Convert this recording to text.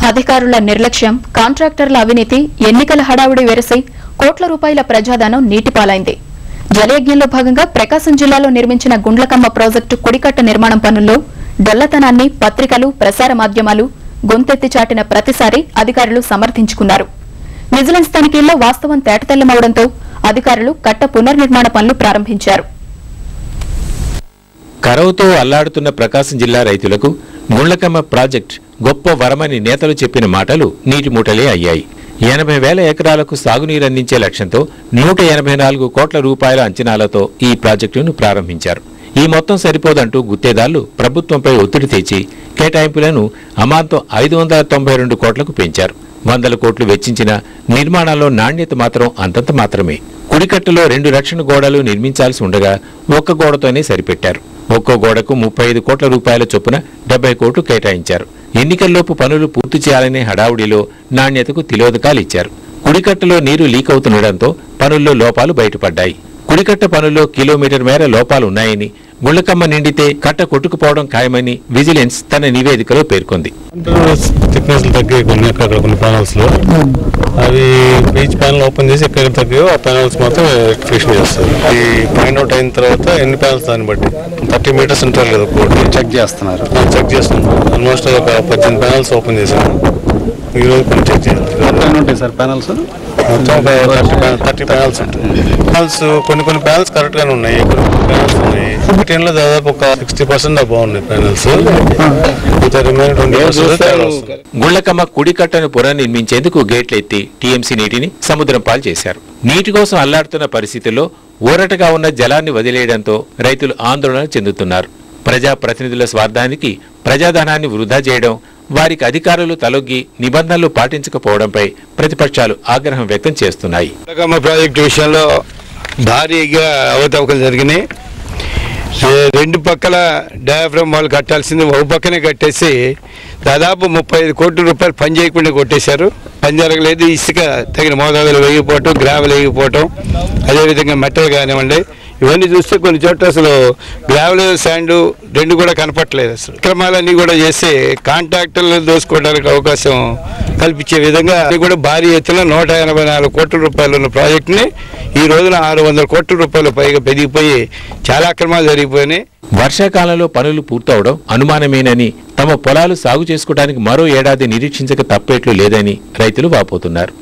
అధికారుల నిర్లక్ష్యం, కాంట్రాక్టర్ల అవినీతి, ఎన్నికల హడావుడి వెరసి కోట్ల రూపాయల ప్రజాధనం నీటిపాలైంది. జలయజ్ఞంలో భాగంగా ప్రకాశం జిల్లాలో నిర్మించిన గుండ్లకమ్మ ప్రాజెక్టు కుడికట్ట నిర్మాణం పనుల్లో డొల్లతనాన్ని పత్రికలు, ప్రసార మాధ్యమాలు గొంతెత్తి చాటిన ప్రతిసారి అధికారులు సమర్థించుకున్నారు. విజిలెన్స్ తనిఖీల్లో వాస్తవం తేటతెల్లమవడంతో అధికారులు కట్ట పునర్నిర్మాణ పనులు ప్రారంభించారు. కరవుతో అల్లాడుతున్న ప్రకాశం జిల్లా రైతులకు గుండ్లకమ్మ ప్రాజెక్టు గొప్ప వరమని నేతలు చెప్పిన మాటలు నీటి మూటలే అయ్యాయి. 80,000 ఎకరాలకు సాగునీరు అందించే లక్ష్యంతో 184 కోట్ల రూపాయల అంచనాలతో ఈ ప్రాజెక్టును ప్రారంభించారు. ఈ మొత్తం సరిపోదంటూ గుత్తేదారులు ప్రభుత్వంపై ఒత్తిడి తెచ్చి కేటాయింపులను అమాంతం 592 కోట్లకు పెంచారు. 100 కోట్లు వెచ్చించిన నిర్మాణంలో నాణ్యత మాత్రం అంతంత మాత్రమే. కుడికట్టులో 2 రక్షణ గోడలు నిర్మించాల్సి ఉండగా ఒక్క గోడతోనే సరిపెట్టారు. ఒక్కో గోడకు 35 కోట్ల రూపాయల చొప్పున 70 కోట్లు కేటాయించారు. ఎన్నికల్లోపు పనులు పూర్తి చేయాలనే హడావుడిలో నాణ్యతకు తిలోదకాలిచ్చారు. కుడికట్టలో నీరు లీక్ అవుతుండటంతో పనుల్లో లోపాలు బయటపడ్డాయి. కుడికట్ట పనుల్లో కిలోమీటర్ మేర లోపాలున్నాయని, గుండ్లకమ్మ నిండితే కట్ట కొట్టుకుపోవడం ఖాయమని విజిలెన్స్ తన నివేదికలో పేర్కొంది. అవి బీచ్ ప్యానల్ ఓపెన్ చేసి ఎక్కడ తగ్గాయో ఆ ప్యానల్స్ మాత్రం ఫిక్షన్ చేస్తారు. ఈ పాయింట్ అవుట్ అయిన తర్వాత ఎన్ని ప్యానల్స్ దాన్ని బట్టి 30 మీటర్స్ ఉంటారు కదా, చెక్ చేస్తున్నారు. ఆల్మోస్ట్ ఒక 18 ప్యానల్స్ ఓపెన్ చేశాను. ఈ రోజు కొన్ని చెక్ చేయాలి. ఉంటాయి సార్ ప్యానల్స్, 30 ప్యానల్స్ ఉంటాయి. ప్యానల్స్ కొన్ని ప్యానల్స్ కరెక్ట్ గానే ఉన్నాయి, ప్యానల్స్ ఉన్నాయి. 10లో దాదాపు ఒక 60% బాగున్నాయి ప్యానల్స్. గుండ్లకమ్మ కుడికట్టను పునర్నిర్మించేందుకు గేట్లు ఎత్తి టీఎంసీ నీటిని సముద్రం పాలు చేశారు. నీటి కోసం అల్లాడుతున్న పరిస్థితుల్లో ఊరటగా ఉన్న జలాన్ని వదిలేయడంతో రైతులు ఆందోళన చెందుతున్నారు. ప్రజాప్రతినిధుల స్వార్థానికి ప్రజాధనాన్ని వృధా చేయడం, వారికి అధికారులు తలొగ్గి నిబంధనలు పాటించకపోవడంపై ప్రతిపక్షాలు ఆగ్రహం వ్యక్తం చేస్తున్నాయి. గుండ్లకమ్మ ప్రాజెక్టు విషయంలో భారీగా అవకతవకలు జరిగినాయి. 2 పక్కల డయాఫ్రమ్ వాళ్ళు కట్టాల్సింది ఒక పక్కనే కట్టేసి దాదాపు 35 కోట్ల రూపాయలు పని చేయకుండా కొట్టేశారు. పని జరగలేదు. ఇసుక తగిన మోతాదులు వేగిపోవటం, గ్రావెల్ వేగిపోవటం, అదేవిధంగా మెటల్ కానివ్వండి, ఇవన్నీ చూస్తే కొన్ని చోట్ల అసలు గ్రావెల్, శాండ్ 2 కూడా కనపట్లేదు. అసలు క్రమాలన్నీ కూడా చేసి కాంట్రాక్టర్లు దోసుకోవడానికి అవకాశం కల్పించే విధంగా కూడా భారీ ఎత్తున 184 కోట్ల రూపాయలు ఉన్న ప్రాజెక్టుని ఈ రోజున 600 కోట్ల రూపాయలు పైగా పెరిగిపోయి చాలా అక్రమాలు జరిగిపోయినాయి. వర్షాకాలంలో పనులు పూర్తవడం అనుమానమేనని, తమ పొలాలు సాగు చేసుకోవడానికి మరో ఏడాది నిరీక్షించక తప్పేట్లు లేదని రైతులు వాపోతున్నారు.